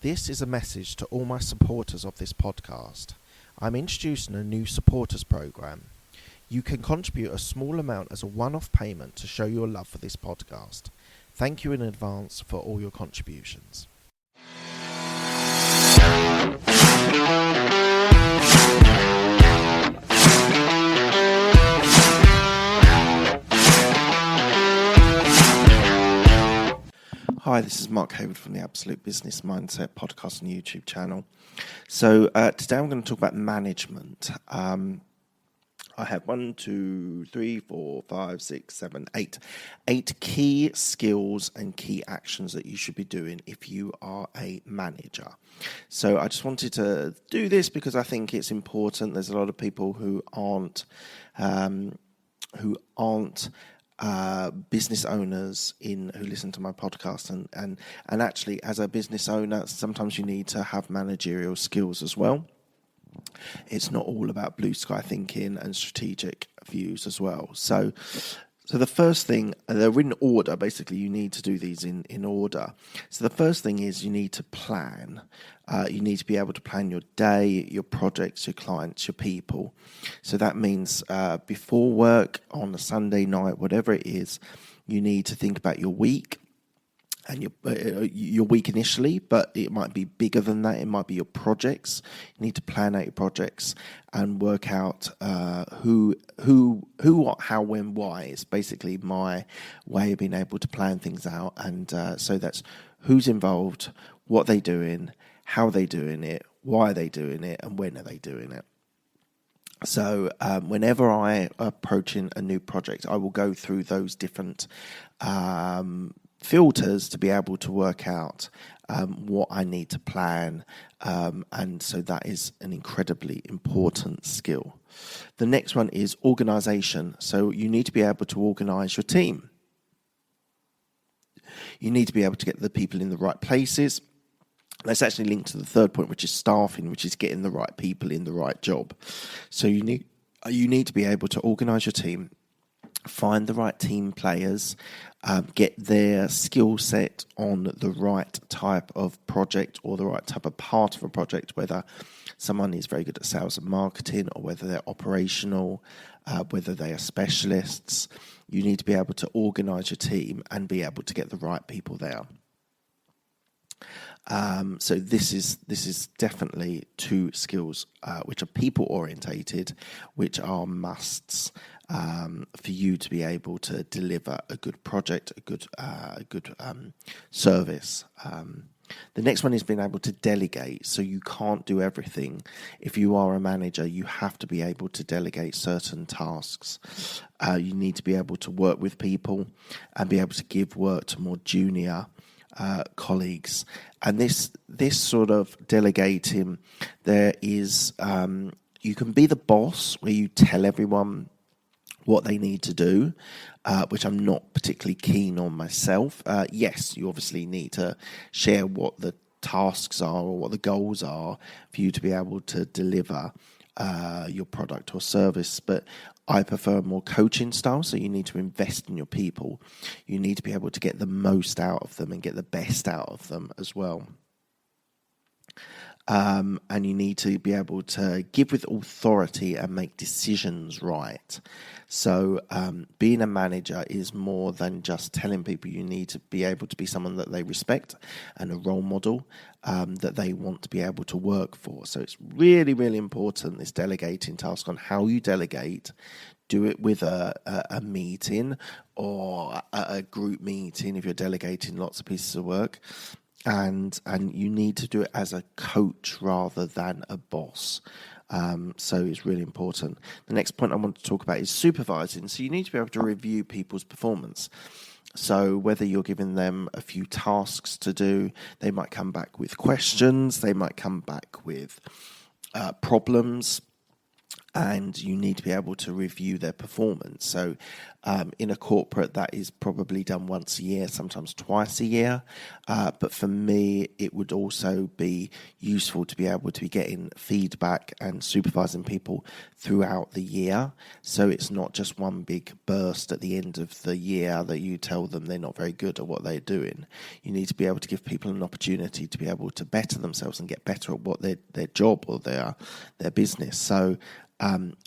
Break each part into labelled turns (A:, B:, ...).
A: This is a message to all my supporters of this podcast. I'm introducing a new supporters program. You can contribute a small amount as a one-off payment to show your love for this podcast. Thank you in advance for all your contributions. Hi, this is Mark Hayward from the Absolute Business Mindset podcast and YouTube channel. So today I'm going to talk about management. I have 8 key skills and key actions that you should be doing if you are a manager. So I just wanted to do this because I think it's important. There's a lot of people who aren't business owners who listen to my podcast, and actually as a business owner sometimes you need to have managerial skills as well. It's not all about blue sky thinking and strategic views as well. So the first thing, they're in order, basically you need to do these in order. So the first thing is you need to plan. You need to be able to plan your day, your projects, your clients, your people. So that means before work, on a Sunday night, whatever it is, you need to think about your week and your week initially, but it might be bigger than that. It might be your projects. You need to plan out your projects and work out who, what, how, when, why. It's basically my way of being able to plan things out. And so that's who's involved, what they're doing, how they're doing it, why are they doing it, and when are they doing it. So whenever I approaching a new project, I will go through those different filters to be able to work out what I need to plan, and so that is an incredibly important skill. The next one is organisation. So you need to be able to organise your team. You need to be able to get the people in the right places. That's actually linked to the third point, which is staffing, which is getting the right people in the right job. So you need to be able to organise your team, find the right team players, get their skill set on the right type of project or the right type of part of a project, whether someone is very good at sales and marketing or whether they're operational, whether they are specialists. You need to be able to organise your team and be able to get the right people there. So this is definitely 2 skills which are people orientated, which are musts for you to be able to deliver a good project, a good service. The next one is being able to delegate. So you can't do everything. If you are a manager, you have to be able to delegate certain tasks. You need to be able to work with people and be able to give work to more junior colleagues. And this sort of delegating, there is you can be the boss where you tell everyone what they need to do, which I'm not particularly keen on myself. Yes, you obviously need to share what the tasks are or what the goals are for you to be able to deliver your product or service, but I prefer more coaching style. So you need to invest in your people. You need to be able to get the most out of them and get the best out of them as well. And you need to be able to give with authority and make decisions right. So being a manager is more than just telling people. You need to be able to be someone that they respect and a role model that they want to be able to work for. So it's really, really important, this delegating task, on how you delegate. Do it with a meeting or a group meeting if you're delegating lots of pieces of work. And you need to do it as a coach rather than a boss. So it's really important. The next point I want to talk about is supervising. So you need to be able to review people's performance. So whether you're giving them a few tasks to do, they might come back with questions, they might come back with problems. and you need to be able to review their performance. So in a corporate, that is probably done once a year, sometimes twice a year. But for me, it would also be useful to be able to be getting feedback and supervising people throughout the year. So it's not just one big burst at the end of the year that you tell them they're not very good at what they're doing. You need to be able to give people an opportunity to be able to better themselves and get better at what their job or their business. So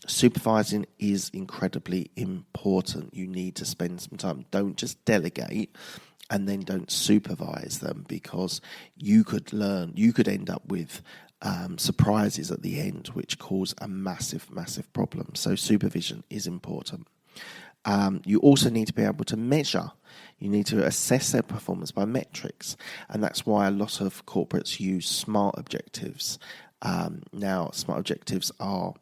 A: supervising is incredibly important. You need to spend some time. Don't just delegate and then don't supervise them, because you could end up with surprises at the end which cause a massive problem. So supervision is important. You also need to be able to measure. You need to assess their performance by metrics, and that's why a lot of corporates use SMART objectives. Now, SMART objectives are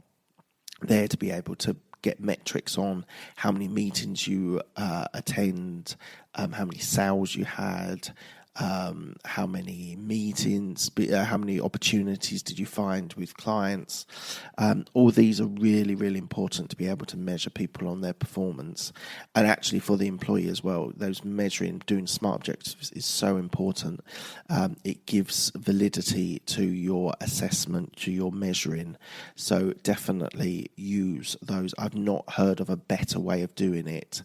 A: there to be able to get metrics on how many meetings you attend, how many sales you had, how many meetings, how many opportunities did you find with clients. All these are really important to be able to measure people on their performance, and actually for the employee as well. Those measuring, doing SMART objectives is so important. It gives validity to your assessment, to your measuring. So definitely use those. I've not heard of a better way of doing it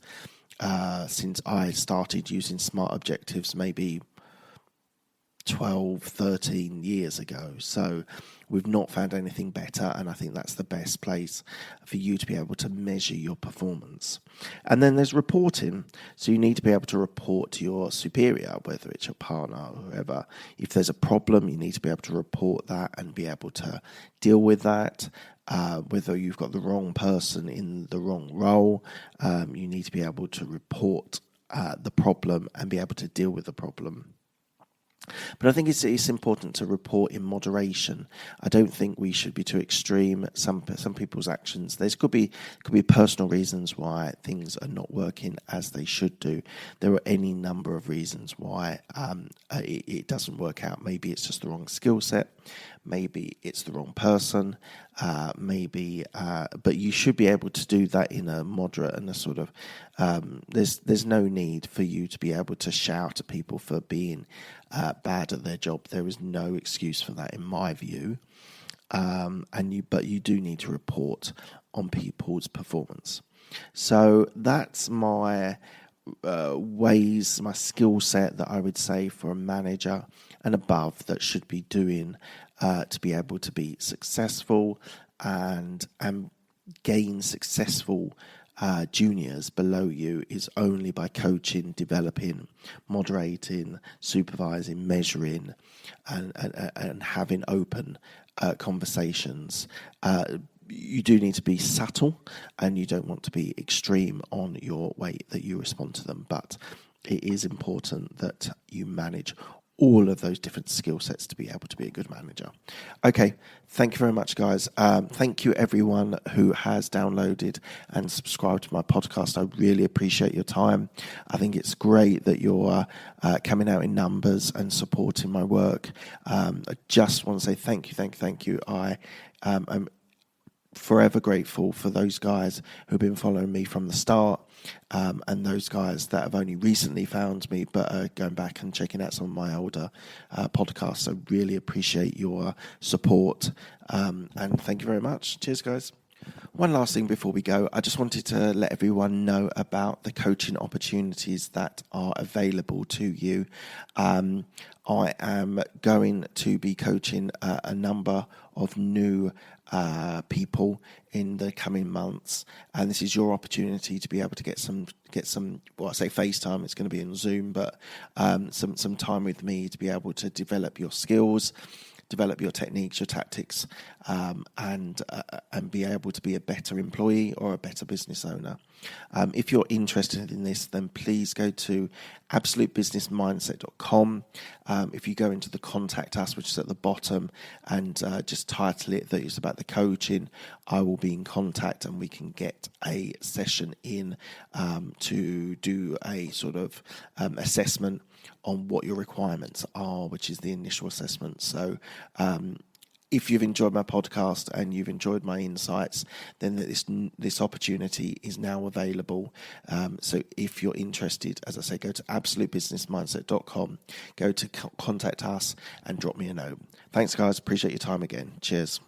A: since I started using SMART objectives maybe 12, 13 years ago. So we've not found anything better, and I think that's the best place for you to be able to measure your performance. And then there's reporting. So you need to be able to report to your superior, whether it's your partner or whoever. If there's a problem, you need to be able to report that and be able to deal with that. Whether you've got the wrong person in the wrong role, you need to be able to report the problem and be able to deal with the problem. But I think it's important to report in moderation. I don't think we should be too extreme. Some people's actions, could be personal reasons why things are not working as they should do. There are any number of reasons why it doesn't work out. Maybe it's just the wrong skill set. Maybe it's the wrong person. But you should be able to do that in a moderate and a sort of. There's no need for you to be able to shout at people for being bad at their job. There is no excuse for that, in my view. But you do need to report on people's performance. So that's my my skill set that I would say for a manager and above that should be doing to be able to be successful and gain successful juniors below you is only by coaching, developing, moderating, supervising, measuring, and having open conversations. You do need to be subtle, and you don't want to be extreme on your way that you respond to them. But it is important that you manage all of those different skill sets to be able to be a good manager. Okay, thank you very much, guys. Thank you, everyone who has downloaded and subscribed to my podcast. I really appreciate your time. I think it's great that you're coming out in numbers and supporting my work. I just want to say thank you. I am forever grateful for those guys who've been following me from the start, and those guys that have only recently found me but are going back and checking out some of my older podcasts. So really appreciate your support, and thank you very much. Cheers, guys. One last thing before we go, I just wanted to let everyone know about the coaching opportunities that are available to you. I am going to be coaching a number of new people in the coming months, and this is your opportunity to be able to get some. Well, I say FaceTime. It's going to be on Zoom, but some time with me to be able to develop your skills, develop your techniques, your tactics, and be able to be a better employee or a better business owner. If you're interested in this, then please go to absolutebusinessmindset.com. If you go into the contact us, which is at the bottom, and just title it that it's about the coaching, I will be in contact and we can get a session in to do a sort of assessment on what your requirements are, which is the initial assessment. So if you've enjoyed my podcast and you've enjoyed my insights, then this opportunity is now available. So if you're interested, as I say, go to absolutebusinessmindset.com, go to contact us and drop me a note. Thanks, guys. Appreciate your time again. Cheers.